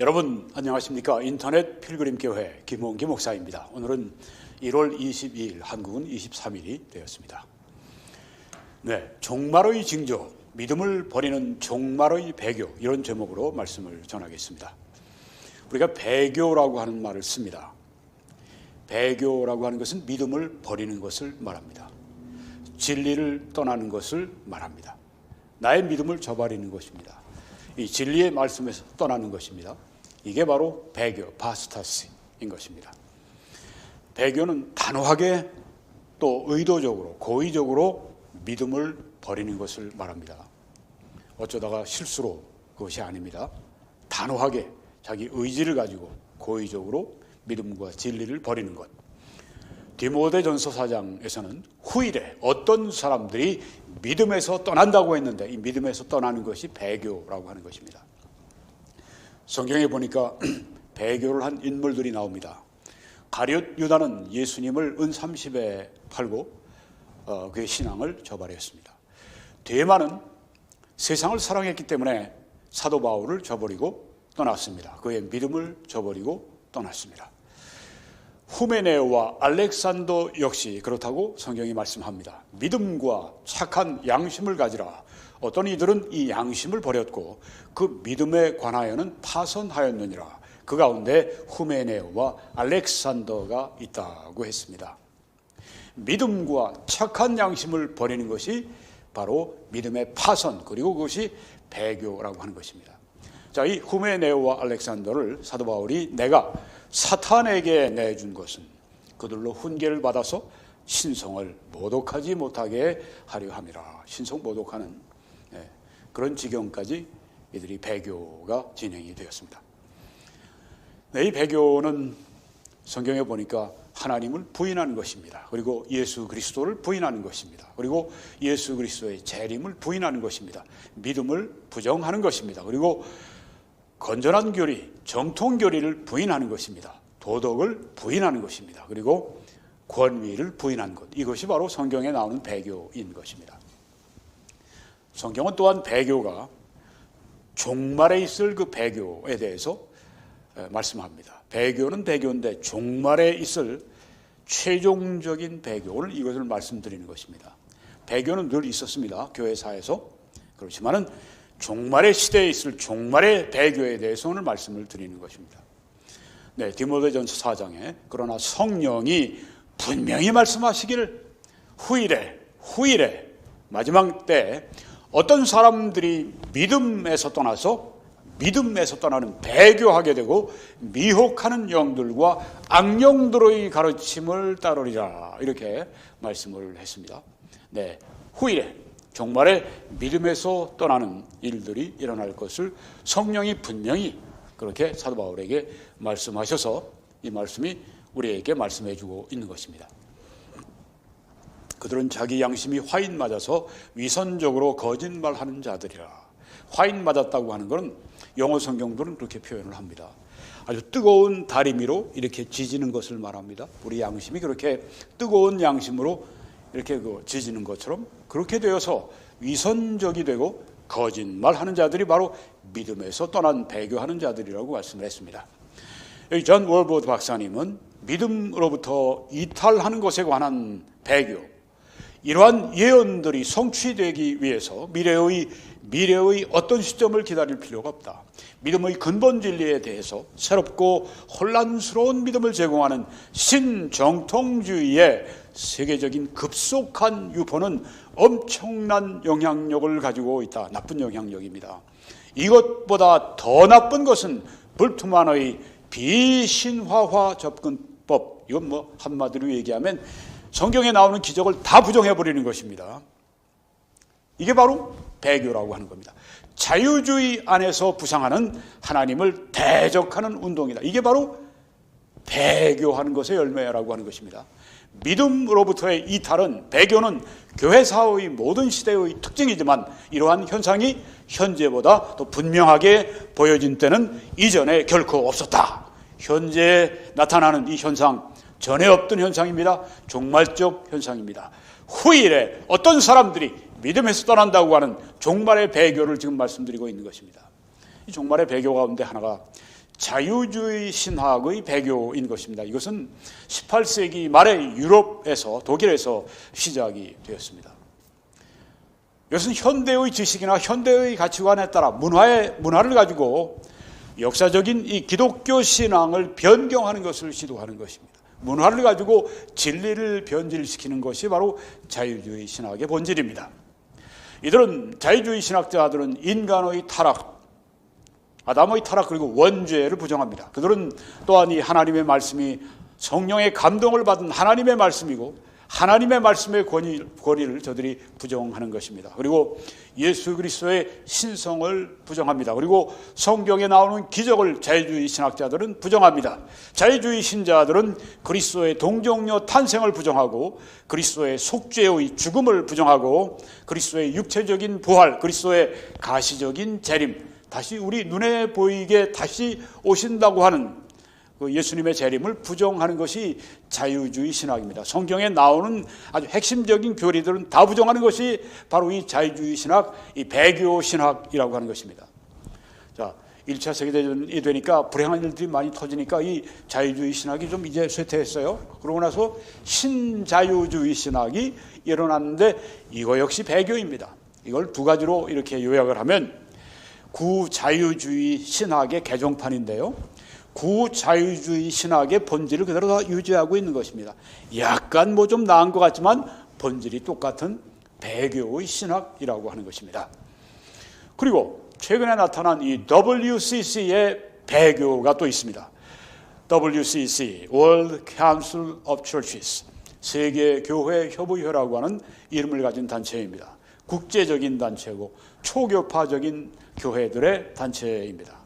여러분 안녕하십니까? 인터넷 필그림교회 김홍기 목사입니다. 오늘은 1월 22일, 한국은 23일이 되었습니다. 종말의 징조, 믿음을 버리는 종말의 배교, 이런 제목으로 말씀을 전하겠습니다. 우리가 배교라고 하는 말을 씁니다. 배교라고 하는 것은 믿음을 버리는 것을 말합니다. 진리를 떠나는 것을 말합니다. 나의 믿음을 저버리는 것입니다. 이 진리의 말씀에서 떠나는 것입니다. 이게 바로 배교, 바스타스인 것입니다. 배교는 단호하게 또 의도적으로, 고의적으로 믿음을 버리는 것을 말합니다. 어쩌다가 실수로 그것이 아닙니다. 단호하게 자기 의지를 가지고 고의적으로 믿음과 진리를 버리는 것. 디모데전서 4장에서는 후일에 어떤 사람들이 믿음에서 떠난다고 했는데, 이 믿음에서 떠나는 것이 배교라고 하는 것입니다. 성경에 보니까 배교를 한 인물들이 나옵니다. 가룟 유다는 예수님을 은 30에 팔고 그의 신앙을 저버렸습니다. 데마는 세상을 사랑했기 때문에 사도 바울을 저버리고 떠났습니다. 그의 믿음을 저버리고 떠났습니다. 후메네오와 알렉산더 역시 그렇다고 성경이 말씀합니다. 믿음과 착한 양심을 가지라. 어떤 이들은 이 양심을 버렸고 그 믿음에 관하여는 파선하였느니라. 그 가운데 후메네오와 알렉산더가 있다고 했습니다. 믿음과 착한 양심을 버리는 것이 바로 믿음의 파선, 그리고 그것이 배교라고 하는 것입니다. 자, 이 후메네오와 알렉산더를 사도 바울이 내가 사탄에게 내준 것은 그들로 훈계를 받아서 신성을 모독하지 못하게 하려 함이라. 신성 모독하는 그런 지경까지 이들이 배교가 진행이 되었습니다. 이 배교는 성경에 보니까 하나님을 부인하는 것입니다. 그리고 예수 그리스도를 부인하는 것입니다. 그리고 예수 그리스도의 재림을 부인하는 것입니다. 믿음을 부정하는 것입니다. 그리고 건전한 교리, 정통 교리를 부인하는 것입니다. 도덕을 부인하는 것입니다. 그리고 권위를 부인하는 것. 이것이 바로 성경에 나오는 배교인 것입니다. 성경은 또한 배교가 종말에 있을 그 배교에 대해서 말씀합니다. 배교는 배교인데 종말에 있을 최종적인 배교, 오늘 이것을 말씀드리는 것입니다. 배교는 늘 있었습니다. 교회사에서. 그렇지만은 종말의 시대에 있을 종말의 배교에 대해서 오늘 말씀을 드리는 것입니다. 디모데전서 4장에 그러나 성령이 분명히 말씀하시기를 후일에 마지막 때 어떤 사람들이 믿음에서 떠나는 배교하게 되고 미혹하는 영들과 악령들의 가르침을 따르리라, 이렇게 말씀을 했습니다. 후일에 종말에 믿음에서 떠나는 일들이 일어날 것을 성령이 분명히 그렇게 사도 바울에게 말씀하셔서 이 말씀이 우리에게 말씀해주고 있는 것입니다. 그들은 자기 양심이 화인 맞아서 위선적으로 거짓말하는 자들이라. 화인 맞았다고 하는 것은 영어 성경들은 그렇게 표현을 합니다. 아주 뜨거운 다리미로 이렇게 지지는 것을 말합니다. 우리 양심이 그렇게 뜨거운 양심으로 이렇게 지지는 것처럼 그렇게 되어서 위선적이 되고 거짓말하는 자들이 바로 믿음에서 떠난 배교하는 자들이라고 말씀을 했습니다. 여기 존 월보드 박사님은 믿음으로부터 이탈하는 것에 관한 배교, 이러한 예언들이 성취되기 위해서 미래의 어떤 시점을 기다릴 필요가 없다. 믿음의 근본 진리에 대해서 새롭고 혼란스러운 믿음을 제공하는 신정통주의의 세계적인 급속한 유포는 엄청난 영향력을 가지고 있다. 나쁜 영향력입니다. 이것보다 더 나쁜 것은 불투만의 비신화화 접근법. 이건 한마디로 얘기하면 성경에 나오는 기적을 다 부정해버리는 것입니다. 이게 바로 배교라고 하는 겁니다. 자유주의 안에서 부상하는 하나님을 대적하는 운동이다. 이게 바로 배교하는 것의 열매라고 하는 것입니다. 믿음으로부터의 이탈은, 배교는 교회사의 모든 시대의 특징이지만 이러한 현상이 현재보다 더 분명하게 보여진 때는 이전에 결코 없었다. 현재 나타나는 이 현상, 전에 없던 현상입니다. 종말적 현상입니다. 후일에 어떤 사람들이 믿음에서 떠난다고 하는 종말의 배교를 지금 말씀드리고 있는 것입니다. 이 종말의 배교 가운데 하나가 자유주의 신학의 배교인 것입니다. 이것은 18세기 말에 유럽에서, 독일에서 시작이 되었습니다. 이것은 현대의 지식이나 현대의 가치관에 따라 문화를 가지고 역사적인 이 기독교 신앙을 변경하는 것을 시도하는 것입니다. 문화를 가지고 진리를 변질시키는 것이 바로 자유주의 신학의 본질입니다. 이들은, 자유주의 신학자들은 인간의 타락, 아담의 타락 그리고 원죄를 부정합니다. 그들은 또한 이 하나님의 말씀이 성령의 감동을 받은 하나님의 말씀이고 하나님의 말씀의 권위를 저들이 부정하는 것입니다. 그리고 예수 그리스도의 신성을 부정합니다. 그리고 성경에 나오는 기적을 자유주의 신학자들은 부정합니다. 자유주의 신자들은 그리스도의 동정녀 탄생을 부정하고 그리스도의 속죄의 죽음을 부정하고 그리스도의 육체적인 부활, 그리스도의 가시적인 재림, 다시 우리 눈에 보이게 다시 오신다고 하는 그 예수님의 재림을 부정하는 것이 자유주의 신학입니다. 성경에 나오는 아주 핵심적인 교리들은 다 부정하는 것이 바로 이 자유주의 신학, 이 배교 신학이라고 하는 것입니다. 자, 1차 세계대전이 되니까 불행한 일들이 많이 터지니까 이 자유주의 신학이 좀 이제 쇠퇴했어요. 그러고 나서 신자유주의 신학이 일어났는데 이거 역시 배교입니다. 이걸 두 가지로 이렇게 요약을 하면 구자유주의 신학의 개종판인데요. 구자유주의 신학의 본질을 그대로 다 유지하고 있는 것입니다. 약간 뭐 좀 나은 것 같지만 본질이 똑같은 배교의 신학이라고 하는 것입니다. 그리고 최근에 나타난 이 WCC의 배교가 또 있습니다. WCC, World Council of Churches, 세계교회협의회라고 하는 이름을 가진 단체입니다. 국제적인 단체고 초교파적인 교회들의 단체입니다.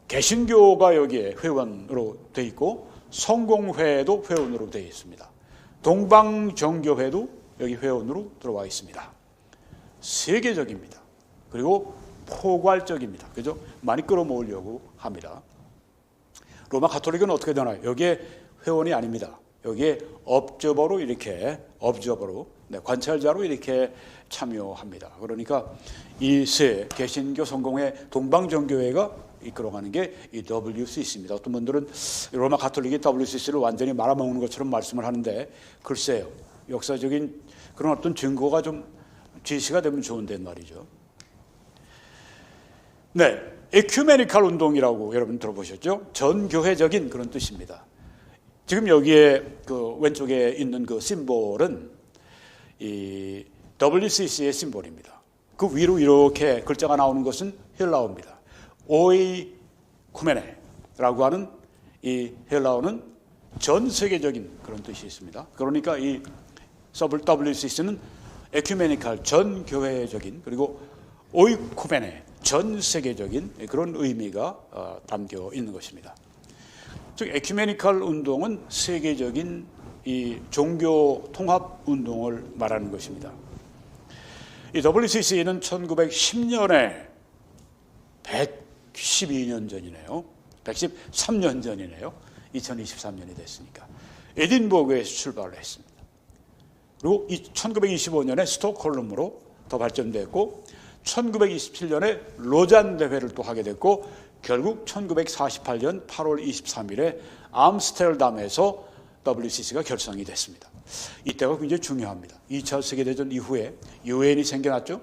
개신교가 여기에 회원으로 되어 있고 성공회도 회원으로 되어 있습니다. 동방정교회도 여기 회원으로 들어와 있습니다. 세계적입니다. 그리고 포괄적입니다. 그죠? 많이 끌어모으려고 합니다. 로마 가톨릭은 어떻게 되나요? 여기에 회원이 아닙니다. 여기에 업저버로 이렇게 관찰자로 이렇게 참여합니다. 그러니까 이 세 개신교 성공회 동방정교회가 이끌어가는 게 이 WCC입니다. 어떤 분들은 로마 가톨릭이 WCC를 완전히 말아먹는 것처럼 말씀을 하는데 글쎄요. 역사적인 그런 어떤 증거가 좀 제시가 되면 좋은데 말이죠. 네, 에큐메니칼 운동이라고 여러분 들어보셨죠? 전교회적인 그런 뜻입니다. 지금 여기에 그 왼쪽에 있는 그 심볼은 이 WCC의 심볼입니다. 그 위로 이렇게 글자가 나오는 것은 헬라어입니다. 오이쿠메네라고 하는 이 헬라어는 전 세계적인 그런 뜻이 있습니다. 그러니까 이 WCC는 에큐메니칼 전 교회적인 그리고 오이쿠메네 전 세계적인 그런 의미가 담겨 있는 것입니다. 즉 에큐메니칼 운동은 세계적인 이 종교 통합 운동을 말하는 것입니다. 이 WCC는 1910년에 112년 전이네요. 113년 전이네요. 2023년이 됐으니까. 에딘버그에서 출발을 했습니다. 그리고 1925년에 스톡홀름으로 더 발전됐고 1927년에 로잔 대회를 또 하게 됐고 결국 1948년 8월 23일에 암스테르담에서 WCC가 결성이 됐습니다. 이때가 굉장히 중요합니다. 2차 세계대전 이후에 유엔이 생겨났죠.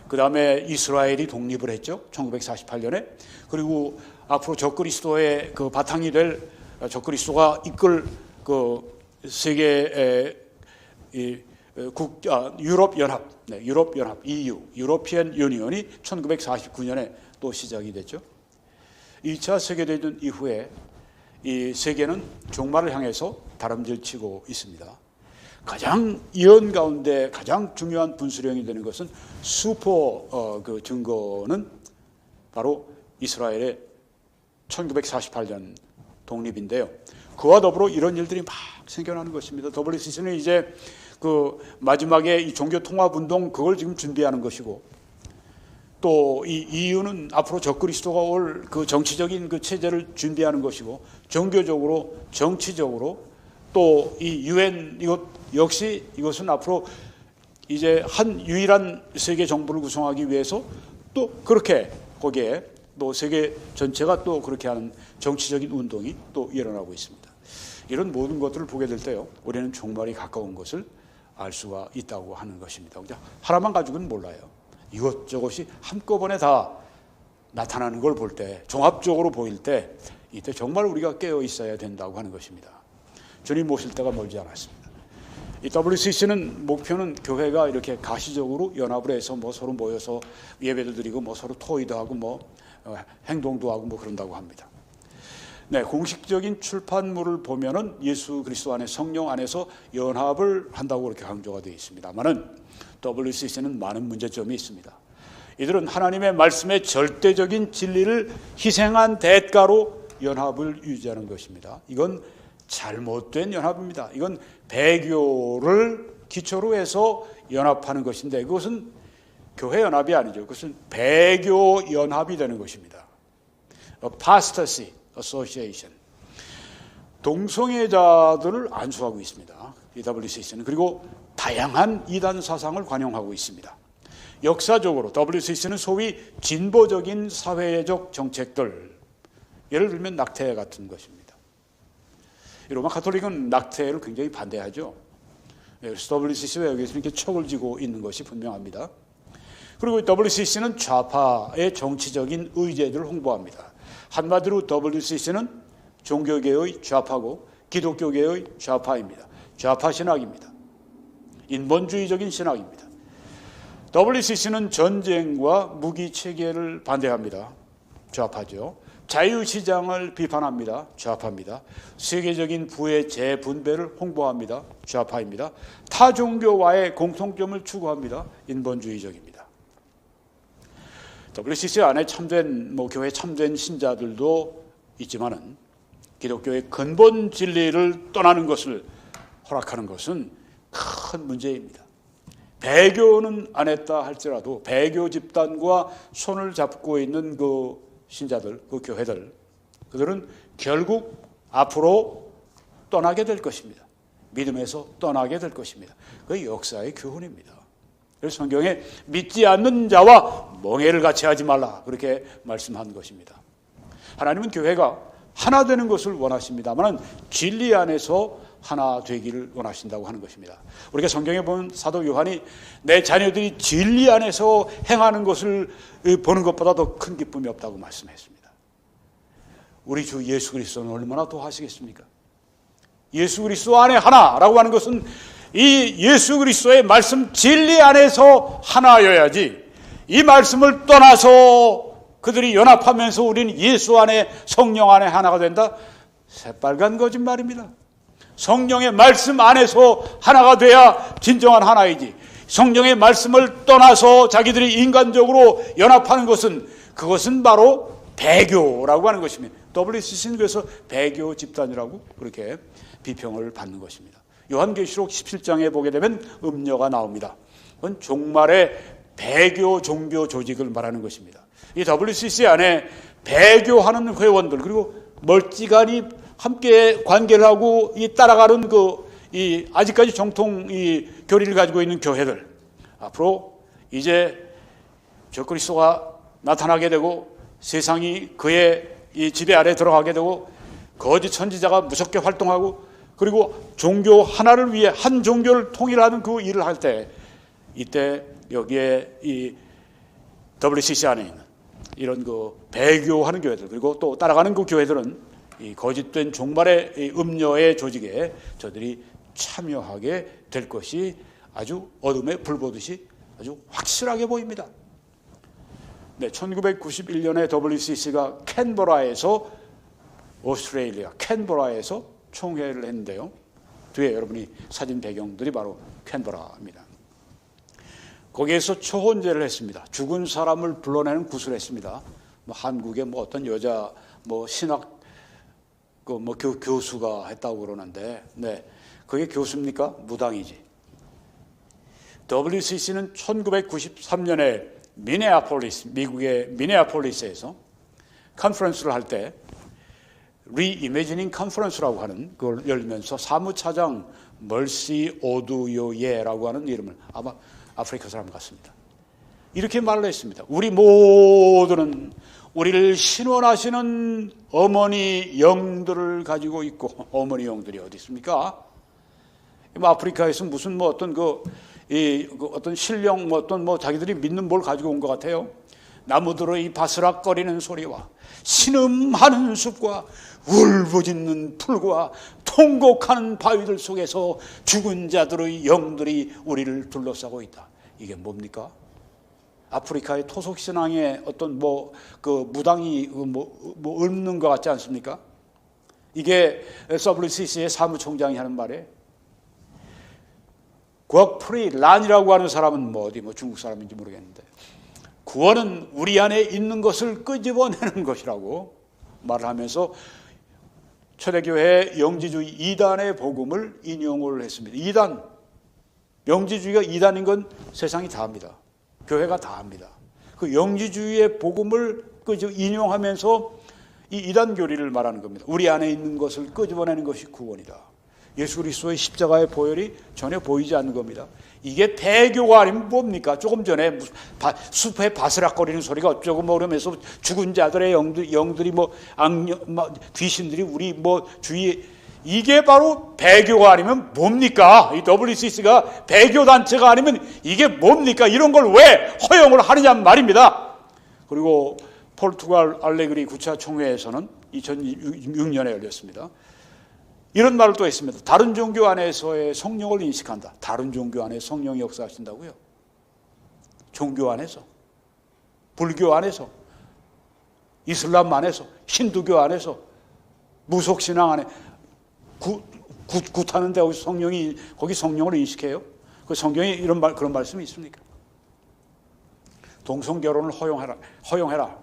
그 다음에 이스라엘이 독립을 했죠. 1948년에. 그리고 앞으로 적그리스도의 그 바탕이 될 적그리스도가 이끌 그 세계의 유럽연합, EU, 유로피안 유니언이 1949년에 또 시작이 됐죠. 2차 세계대전 이후에 이 세계는 종말을 향해서 다름질치고 있습니다. 가장 이연 가운데 가장 중요한 분수령이 되는 것은 슈퍼 그 증거는 바로 이스라엘의 1948년 독립인데요. 그와 더불어 이런 일들이 막 생겨나는 것입니다. WCC는 이제 그 마지막에 이 종교 통합 운동 그걸 지금 준비하는 것이고 또 이 EU는 앞으로 적그리스도가 올 그 정치적인 그 체제를 준비하는 것이고 종교적으로 정치적으로 또 이 UN 이것은 앞으로 이제 한 유일한 세계 정부를 구성하기 위해서 또 그렇게 거기에 또 세계 전체가 또 그렇게 하는 정치적인 운동이 또 일어나고 있습니다. 이런 모든 것들을 보게 될 때요, 우리는 종말이 가까운 것을 알 수가 있다고 하는 것입니다. 그냥 하나만 가지고는 몰라요. 이것저것이 한꺼번에 다 나타나는 걸 볼 때, 종합적으로 보일 때, 이때 정말 우리가 깨어 있어야 된다고 하는 것입니다. 주님 모실 때가 멀지 않았습니다. 이 WCC는 목표는 교회가 이렇게 가시적으로 연합을 해서 뭐 서로 모여서 예배도 드리고 뭐 서로 토의도 하고 뭐 행동도 하고 뭐 그런다고 합니다. 네, 공식적인 출판물을 보면은 예수 그리스도 안에 성령 안에서 연합을 한다고 그렇게 강조가 되어 있습니다만은 WCC는 많은 문제점이 있습니다. 이들은 하나님의 말씀의 절대적인 진리를 희생한 대가로 연합을 유지하는 것입니다. 이건 잘못된 연합입니다. 이건 배교를 기초로 해서 연합하는 것인데 그것은 교회 연합이 아니죠. 그것은 배교 연합이 되는 것입니다. Apostasy Association. 동성애자들을 안수하고 있습니다. WCC는. 그리고 다양한 이단 사상을 관용하고 있습니다. 역사적으로 WCC는 소위 진보적인 사회적 정책들, 예를 들면 낙태 같은 것입니다. 이 로마 가톨릭은 낙태를 굉장히 반대하죠. 그래서 WCC와 여기서 이렇게 척을 지고 있는 것이 분명합니다. 그리고 WCC는 좌파의 정치적인 의제들을 홍보합니다. 한마디로 WCC는 종교계의 좌파고 기독교계의 좌파입니다. 좌파 신학입니다. 인본주의적인 신학입니다. WCC는 전쟁과 무기 체계를 반대합니다. 좌파죠. 자유시장을 비판합니다. 좌파입니다. 세계적인 부의 재분배를 홍보합니다. 좌파입니다. 타 종교와의 공통점을 추구합니다. 인본주의적입니다. WCC 안에 참된 교회 참된 신자들도 있지만은 기독교의 근본 진리를 떠나는 것을 허락하는 것은 큰 문제입니다. 배교는 안 했다 할지라도 배교 집단과 손을 잡고 있는 그 신자들, 그 교회들, 그들은 결국 앞으로 떠나게 될 것입니다. 믿음에서 떠나게 될 것입니다. 그 역사의 교훈입니다. 그래서 성경에 믿지 않는 자와 멍해를 같이 하지 말라 그렇게 말씀한 것입니다. 하나님은 교회가 하나 되는 것을 원하십니다만 진리 안에서 하나 되기를 원하신다고 하는 것입니다. 우리가 성경에 보면 사도 요한이 내 자녀들이 진리 안에서 행하는 것을 보는 것보다 더 큰 기쁨이 없다고 말씀했습니다. 우리 주 예수 그리스도는 얼마나 더 하시겠습니까? 예수 그리스도 안에 하나라고 하는 것은 이 예수 그리스도의 말씀 진리 안에서 하나여야지 이 말씀을 떠나서 그들이 연합하면서 우리는 예수 안에 성령 안에 하나가 된다? 새빨간 거짓말입니다. 성령의 말씀 안에서 하나가 돼야 진정한 하나이지 성령의 말씀을 떠나서 자기들이 인간적으로 연합하는 것은 그것은 바로 배교라고 하는 것입니다. WCC는 그래서 배교 집단이라고 그렇게 비평을 받는 것입니다. 요한계시록 17장에 보게 되면 음녀가 나옵니다. 그건 종말의 배교 종교 조직을 말하는 것입니다. 이 WCC 안에 배교하는 회원들 그리고 멀찌감이 함께 관계를 하고 따라가는 아직까지 정통 교리를 가지고 있는 교회들 앞으로 이제 저 그리스도가 나타나게 되고 세상이 그의 이 지배 아래 들어가게 되고 거짓 선지자가 무섭게 활동하고 그리고 종교 하나를 위해 한 종교를 통일하는 그 일을 할 때 이때 여기에 이 WCC 안에 있는 이런 배교하는 교회들 그리고 또 따라가는 그 교회들은 이 거짓된 종말의 음녀의 조직에 저들이 참여하게 될 것이 아주 어둠에 불 보듯이 아주 확실하게 보입니다. 네, 1991년에 WCC가 캔버라에서 오스트레일리아 캔버라에서 총회를 했는데요. 뒤에 여러분이 사진 배경들이 바로 캔버라입니다. 거기에서 초혼제를 했습니다. 죽은 사람을 불러내는 구슬을 했습니다. 한국의 어떤 여자 신학 교수가 했다고 그러는데, 네, 그게 교수입니까? 무당이지. WCC는 1993년에 미국의 미네아폴리스에서 컨퍼런스를 할 때 리이매지닝 컨퍼런스라고 하는 그걸 열면서 사무차장 멀시 오두요예라고 하는 이름을 아마 아프리카 사람 같습니다. 이렇게 말을 했습니다. 우리 모두는 우리를 신원하시는 어머니 영들을 가지고 있고, 어머니 영들이 어디 있습니까? 아프리카에서 무슨 어떤 어떤 신령 어떤 자기들이 믿는 뭘 가지고 온 것 같아요. 나무들의 이 바스락거리는 소리와 신음하는 숲과 울부짖는 풀과 통곡하는 바위들 속에서 죽은 자들의 영들이 우리를 둘러싸고 있다. 이게 뭡니까? 아프리카의 토속 신앙의 어떤 무당이 읊는 것 같지 않습니까? 이게 WCC의 사무총장이 하는 말이에요. 곽프리 란이라고 하는 사람은 중국 사람인지 모르겠는데, 구원은 우리 안에 있는 것을 끄집어내는 것이라고 말을 하면서 초대교회 영지주의 이단의 복음을 인용을 했습니다. 이단, 영지주의가 이단인 건 세상이 다 합니다. 교회가 다 합니다. 그 영지주의의 복음을 인용하면서 이 이단 교리를 말하는 겁니다. 우리 안에 있는 것을 끄집어내는 것이 구원이다. 예수 그리스도의 십자가의 보혈이 전혀 보이지 않는 겁니다. 이게 배교가 아니면 뭡니까? 조금 전에 숲에 바스락거리는 소리가 어쩌고 그러면서 죽은 자들의 영들이 귀신들이 우리 주위에, 이게 바로 배교가 아니면 뭡니까? 이 WCC가 배교 단체가 아니면 이게 뭡니까? 이런 걸 왜 허용을 하느냐 말입니다. 그리고 포르투갈 알레그리 구차 총회에서는 2006년에 열렸습니다. 이런 말을 또 했습니다. 다른 종교 안에서의 성령을 인식한다. 다른 종교 안에 성령이 역사하신다고요? 종교 안에서, 불교 안에서, 이슬람 안에서, 힌두교 안에서, 무속신앙 안에 굿하는데 거기 성령을 인식해요? 그 성경에 그런 말씀이 있습니까? 동성결혼을 허용해라.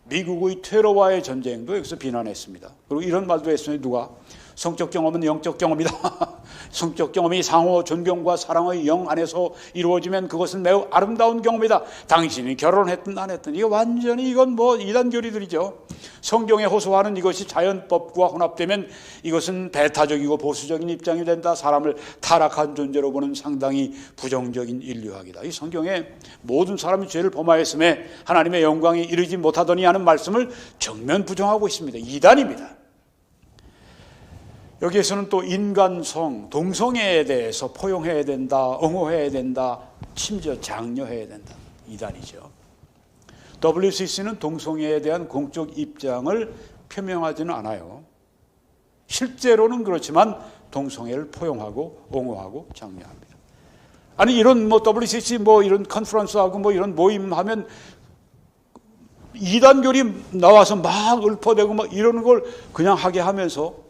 미국의 테러와의 전쟁도 여기서 비난했습니다. 그리고 이런 말도 했어요. 누가? 성적 경험은 영적 경험이다. 성적 경험이 상호 존경과 사랑의 영 안에서 이루어지면 그것은 매우 아름다운 경험이다. 당신이 결혼했든 안 했든, 이거 완전히 이건 이단 교리들이죠. 성경에 호소하는 이것이 자연법과 혼합되면 이것은 배타적이고 보수적인 입장이 된다. 사람을 타락한 존재로 보는 상당히 부정적인 인류학이다. 이 성경에 모든 사람이 죄를 범하였음에 하나님의 영광에 이르지 못하더니 하는 말씀을 정면 부정하고 있습니다. 이단입니다. 여기에서는 또 인간성, 동성애에 대해서 포용해야 된다, 옹호해야 된다, 심지어 장려해야 된다. 이단이죠. WCC는 동성애에 대한 공적 입장을 표명하지는 않아요. 실제로는 그렇지만 동성애를 포용하고 옹호하고 장려합니다. 아니 이런 WCC 이런 컨퍼런스하고 이런 모임하면 이단교리 나와서 막 읊어대고 이러는 걸 그냥 하게 하면서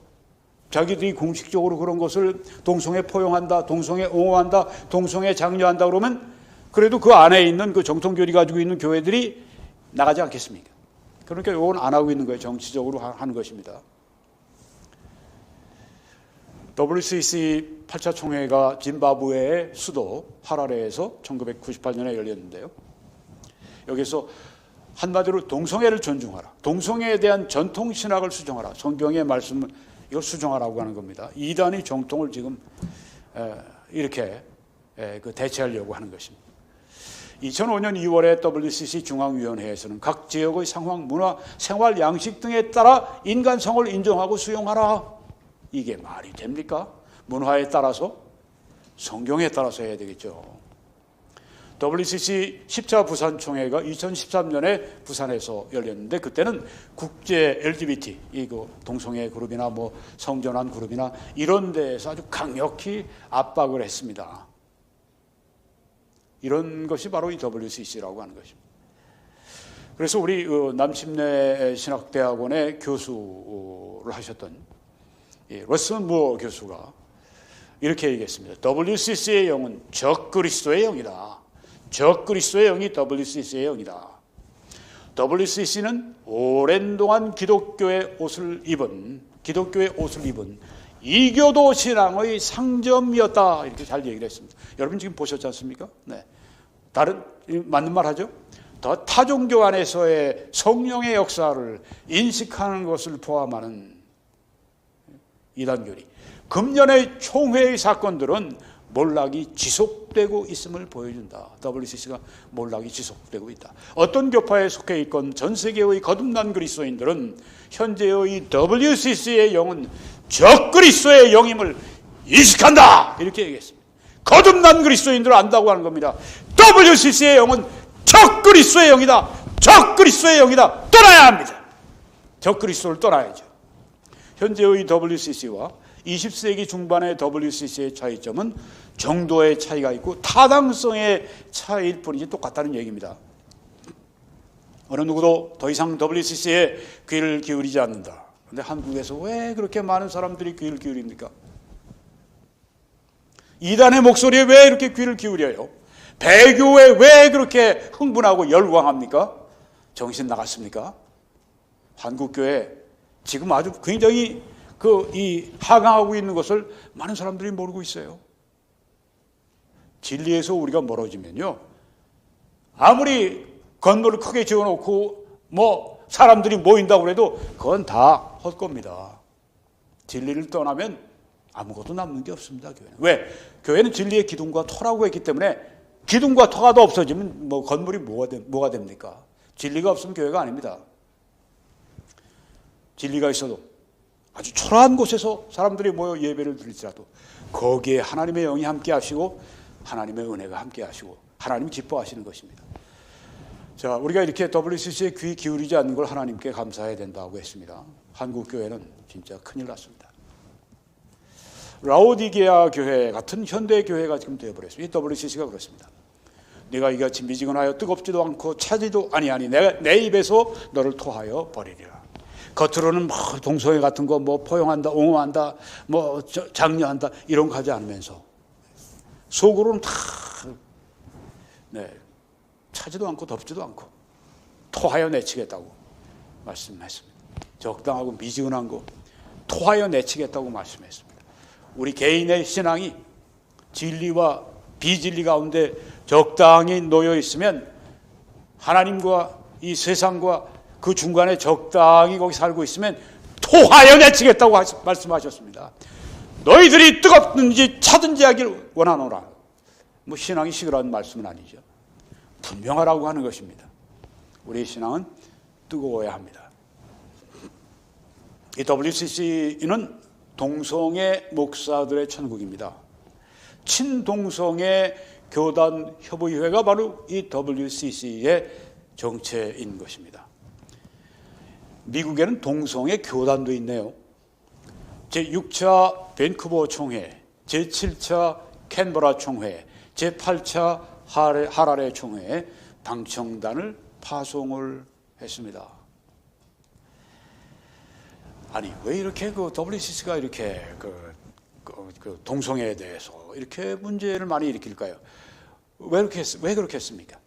자기들이 공식적으로 그런 것을 동성애 포용한다, 동성애 옹호한다, 동성애 장려한다 그러면 그래도 그 안에 있는 그 정통교리 가지고 있는 교회들이 나가지 않겠습니까? 그러니까 이건 안 하고 있는 거예요. 정치적으로 하는 것입니다. WCC 8차 총회가 짐바브웨의 수도 하라레에서 1998년에 열렸는데요. 여기서 한마디로 동성애를 존중하라, 동성애에 대한 전통신학을 수정하라, 성경의 말씀을 이걸 수정하라고 하는 겁니다. 이단이 정통을 지금 이렇게 대체하려고 하는 것입니다. 2005년 2월에 WCC 중앙위원회에서는 각 지역의 상황, 문화, 생활 양식 등에 따라 인간성을 인정하고 수용하라. 이게 말이 됩니까? 문화에 따라서, 성경에 따라서 해야 되겠죠. WCC 10차 부산총회가 2013년에 부산에서 열렸는데 그때는 국제 LGBT, 동성애 그룹이나 성전환 그룹이나 이런 데에서 아주 강력히 압박을 했습니다. 이런 것이 바로 이 WCC라고 하는 것입니다. 그래서 우리 남침내 신학대학원의 교수를 하셨던 러스 무어 교수가 이렇게 얘기했습니다. WCC의 영은 적그리스도의 영이다. 적그리스도의 영이 WCC의 영이다. WCC는 오랜 동안 기독교의 옷을 입은 이교도 신앙의 상점이었다. 이렇게 잘 얘기를 했습니다. 여러분 지금 보셨지 않습니까? 네. 맞는 말 하죠? 더 타종교 안에서의 성령의 역사를 인식하는 것을 포함하는 이단교리. 금년의 총회의 사건들은 몰락이 지속되고 있음을 보여준다. WCC가 몰락이 지속되고 있다. 어떤 교파에 속해 있건 전 세계의 거듭난 그리스도인들은 현재의 WCC의 영은 적그리스도의 영임을 인식한다. 이렇게 얘기했습니다. 거듭난 그리스도인들을 안다고 하는 겁니다. WCC의 영은 적그리스도의 영이다. 적그리스도의 영이다. 떠나야 합니다. 적그리스도를 떠나야죠. 현재의 WCC와 20세기 중반의 WCC의 차이점은 정도의 차이가 있고 타당성의 차이일 뿐이지 똑같다는 얘기입니다. 어느 누구도 더 이상 WCC에 귀를 기울이지 않는다. 그런데 한국에서 왜 그렇게 많은 사람들이 귀를 기울입니까? 이단의 목소리에 왜 이렇게 귀를 기울여요? 배교에 왜 그렇게 흥분하고 열광합니까? 정신 나갔습니까? 한국교회 지금 아주 굉장히 하강하고 있는 것을 많은 사람들이 모르고 있어요. 진리에서 우리가 멀어지면요, 아무리 건물을 크게 지어놓고 사람들이 모인다고 해도 그건 다 헛겁니다. 진리를 떠나면 아무것도 남는 게 없습니다. 교회는. 왜? 교회는 진리의 기둥과 터라고 했기 때문에 기둥과 터가 더 없어지면 건물이 뭐가 됩니까? 진리가 없으면 교회가 아닙니다. 진리가 있어도 아주 초라한 곳에서 사람들이 모여 예배를 드릴지라도 거기에 하나님의 영이 함께 하시고 하나님의 은혜가 함께 하시고 하나님이 기뻐하시는 것입니다. 자, 우리가 이렇게 WCC에 귀 기울이지 않는 걸 하나님께 감사해야 된다고 했습니다. 한국 교회는 진짜 큰일 났습니다. 라오디게아 교회 같은 현대 교회가 지금 되어버렸습니다. 이 WCC가 그렇습니다. 네가 이같이 미지근하여 뜨겁지도 않고 차지도 아니하니 내가 내 입에서 너를 토하여 버리리라. 겉으로는 동성애 같은 거 포용한다, 옹호한다, 장려한다 이런 거 하지 않으면서 속으로는 다 차지도 않고 덥지도 않고 토하여 내치겠다고 말씀했습니다. 적당하고 미지근한 거 토하여 내치겠다고 말씀했습니다. 우리 개인의 신앙이 진리와 비진리 가운데 적당히 놓여 있으면 하나님과 이 세상과 그 중간에 적당히 거기 살고 있으면 토하여 내치겠다고 말씀하셨습니다. 너희들이 뜨겁든지 차든지 하길 원하노라. 신앙이 시그러운 말씀은 아니죠. 분명하라고 하는 것입니다. 우리의 신앙은 뜨거워야 합니다. 이 WCC는 동성애 목사들의 천국입니다. 친동성애 교단 협의회가 바로 이 WCC의 정체인 것입니다. 미국에는 동성애 교단도 있네요. 제6차 밴쿠버 총회, 제7차 캔버라 총회, 제8차 하라레 총회에 방청단을 파송을 했습니다. 아니 왜 이렇게 WCC가 이렇게 동성애에 대해서 이렇게 문제를 많이 일으킬까요? 왜 그렇게 했습니까?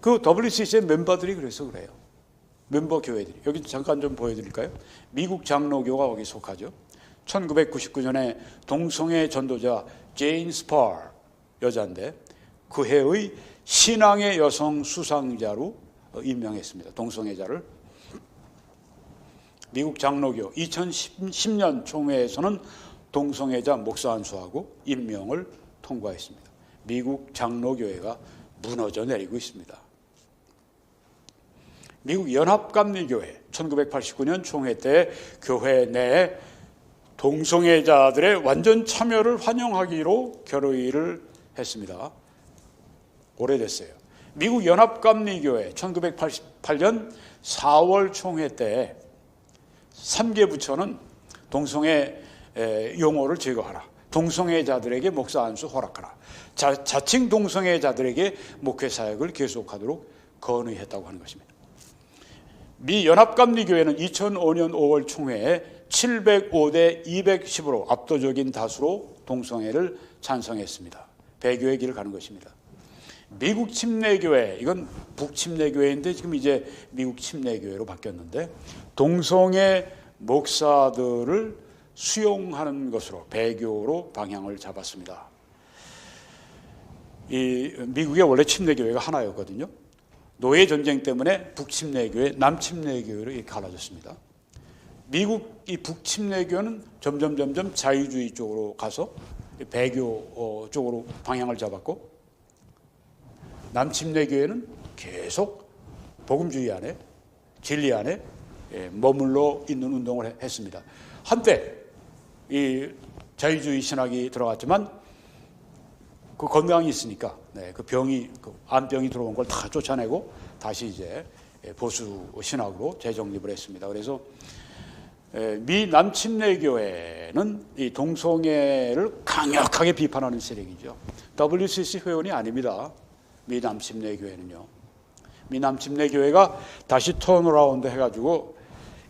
그 WCC의 멤버들이 그래서 그래요. 멤버 교회들이. 여기 잠깐 좀 보여드릴까요? 미국 장로교가 거기 속하죠. 1999년에 동성애 전도자 제인 스파 여자인데 그 해의 신앙의 여성 수상자로 임명했습니다. 동성애자를. 미국 장로교 2010년 총회에서는 동성애자 목사 안수하고 임명을 통과했습니다. 미국 장로교회가 무너져 내리고 있습니다. 미국 연합감리교회 1989년 총회 때 교회 내에 동성애자들의 완전 참여를 환영하기로 결의를 했습니다. 오래됐어요. 미국 연합감리교회 1988년 4월 총회 때 3개 부처는 동성애 용어를 제거하라. 동성애자들에게 목사 안수 허락하라. 자칭 동성애자들에게 목회 사역을 계속하도록 건의했다고 하는 것입니다. 미 연합감리교회는 2005년 5월 총회에 705대 210으로 압도적인 다수로 동성애를 찬성했습니다. 배교의 길을 가는 것입니다. 미국 침례교회, 이건 북침례교회인데 지금 이제 미국 침례교회로 바뀌었는데 동성애 목사들을 수용하는 것으로 배교로 방향을 잡았습니다. 이 미국의 원래 침례교회가 하나였거든요. 노예 전쟁 때문에 북침례교회, 남침례교회로 이렇게 갈라졌습니다. 미국 이 북침례교회는 점점 자유주의 쪽으로 가서 배교 쪽으로 방향을 잡았고, 남침내교회는 계속 복음주의 안에, 진리 안에 머물러 있는 운동을 했습니다. 한때 이 자유주의 신학이 들어갔지만 그 건강이 있으니까 그 병이, 그 암병이 들어온 걸 다 쫓아내고 다시 이제 보수 신학으로 재정립을 했습니다. 그래서 미 남침내교회는 이 동성애를 강력하게 비판하는 세력이죠. WCC 회원이 아닙니다. 미 남침내교회는요. 미 남침내교회가 다시 턴어라운드 해가지고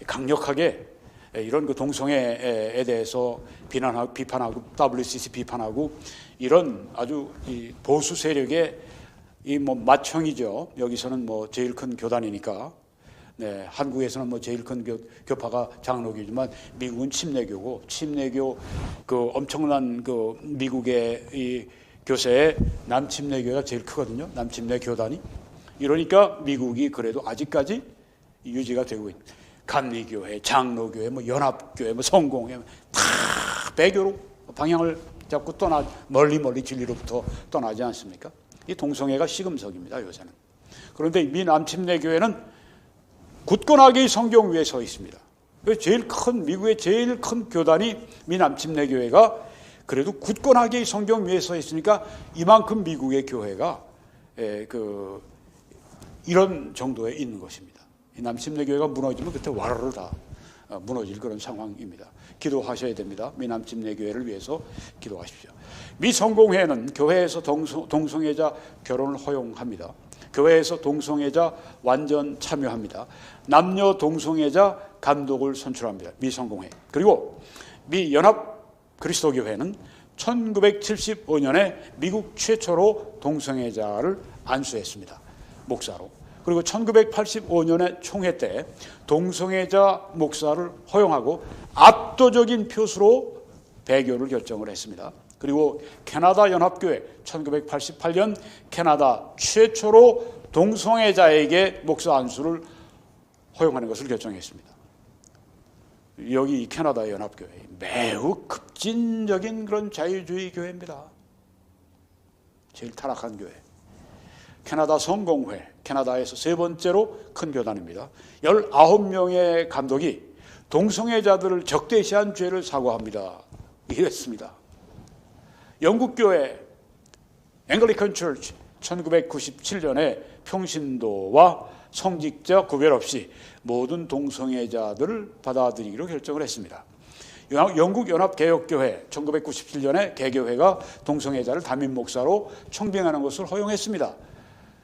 강력하게 이런 그 동성애에 대해서 비판하고 WCC 비판하고 이런 아주 이 보수 세력의 이 뭐 맏형이죠. 여기서는 뭐 제일 큰 교단이니까. 네, 한국에서는 뭐 제일 큰 교파가 장로교지만 미국은 침례교고, 침례교 그 엄청난 그 미국의 이 교세에 남침례교가 제일 크거든요. 남침례 교단이. 이러니까 미국이 그래도 아직까지 유지가 되고 있는 감리교회, 장로교회, 뭐 연합교회, 뭐 성공회 다 배교로 방향을 잡고 멀리 진리로부터 떠나지 않습니까? 이 동성애가 시금석입니다, 요새는. 그런데 미 남침례교회는 굳건하게 이 성경 위에 서 있습니다. 미국의 제일 큰 교단이 미 남침례교회가 그래도 굳건하게 이 성경 위에 서 있으니까 이만큼 미국의 교회가 이런 정도에 있는 것입니다. 이 남침례교회가 무너지면 그때 와르르 다 무너질 그런 상황입니다. 기도하셔야 됩니다. 미 남침례교회를 위해서 기도하십시오. 미 성공회는 교회에서 동성애자 결혼을 허용합니다. 교회에서 동성애자 완전 참여합니다. 남녀 동성애자 감독을 선출합니다. 미 성공회. 그리고 미 연합 그리스도교회는 1975년에 미국 최초로 동성애자를 안수했습니다. 목사로. 그리고 1985년에 총회 때 동성애자 목사를 허용하고 압도적인 표수로 배교를 결정을 했습니다. 그리고 캐나다 연합교회 1988년 캐나다 최초로 동성애자에게 목사 안수를 허용하는 것을 결정했습니다. 여기 캐나다 연합교회 매우 급진적인 그런 자유주의 교회입니다. 제일 타락한 교회. 캐나다 성공회, 캐나다에서 세 번째로 큰 교단입니다. 19명의 감독이 동성애자들을 적대시한 죄를 사과합니다. 이랬습니다. 영국교회 앵글리칸 처치 1997년에 평신도와 성직자 구별 없이 모든 동성애자들을 받아들이기로 결정을 했습니다. 영국 연합개혁교회 1997년에 개교회가 동성애자를 담임 목사로 청빙하는 것을 허용했습니다.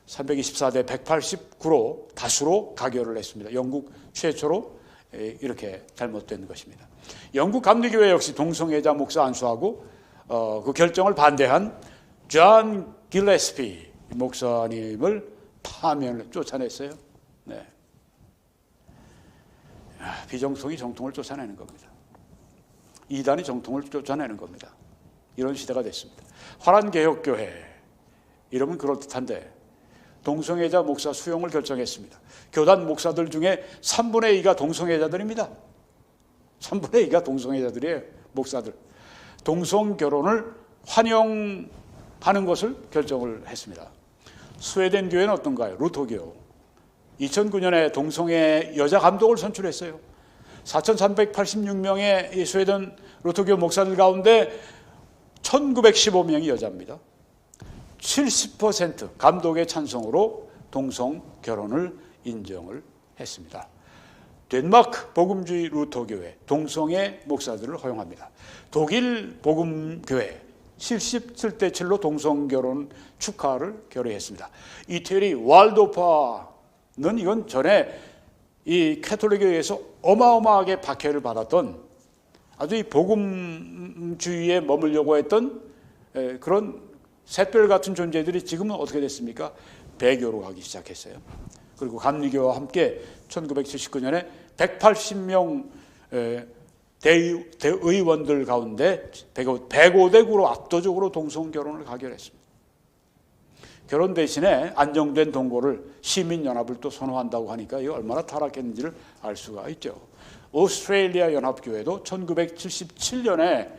324대 189로 다수로 가결을 했습니다. 영국 최초로 이렇게 잘못된 것입니다. 영국 감리교회 역시 동성애자 목사 안수하고 그 결정을 반대한 존 길레스피 목사님을 파면을 쫓아냈어요. 네. 비정통이 정통을 쫓아내는 겁니다. 이단이 정통을 쫓아내는 겁니다. 이런 시대가 됐습니다. 화란개혁교회 이러면 그럴듯한데 동성애자 목사 수용을 결정했습니다. 교단 목사들 중에 3분의 2가 동성애자들입니다. 3분의 2가 동성애자들이에요. 목사들. 동성결혼을 환영하는 것을 결정을 했습니다. 스웨덴 교회는 어떤가요? 루터교. 2009년에 동성애 여자 감독을 선출했어요. 4,386명의 이 스웨덴 루터교 목사들 가운데 1,915명이 여자입니다. 70% 감독의 찬성으로 동성 결혼을 인정을 했습니다. 덴마크 복음주의 루터교회 동성애 목사들을 허용합니다. 독일 복음교회 77대 7로 동성 결혼 축하를 결의했습니다. 이태리 왈도파는 이건 전에 이 캐톨릭교회에서 어마어마하게 박해를 받았던 아주 이 복음주의에 머물려고 했던 그런 샛별 같은 존재들이 지금은 어떻게 됐습니까? 배교로 가기 시작했어요. 그리고 감리교와 함께 1979년에 180명 대의원들 가운데 105대 9로 압도적으로 동성결혼을 가결했습니다. 결혼 대신에 안정된 동거를 시민연합을 또 선호한다고 하니까 이게 얼마나 타락했는지를 알 수가 있죠. 오스트레일리아 연합교회도 1977년에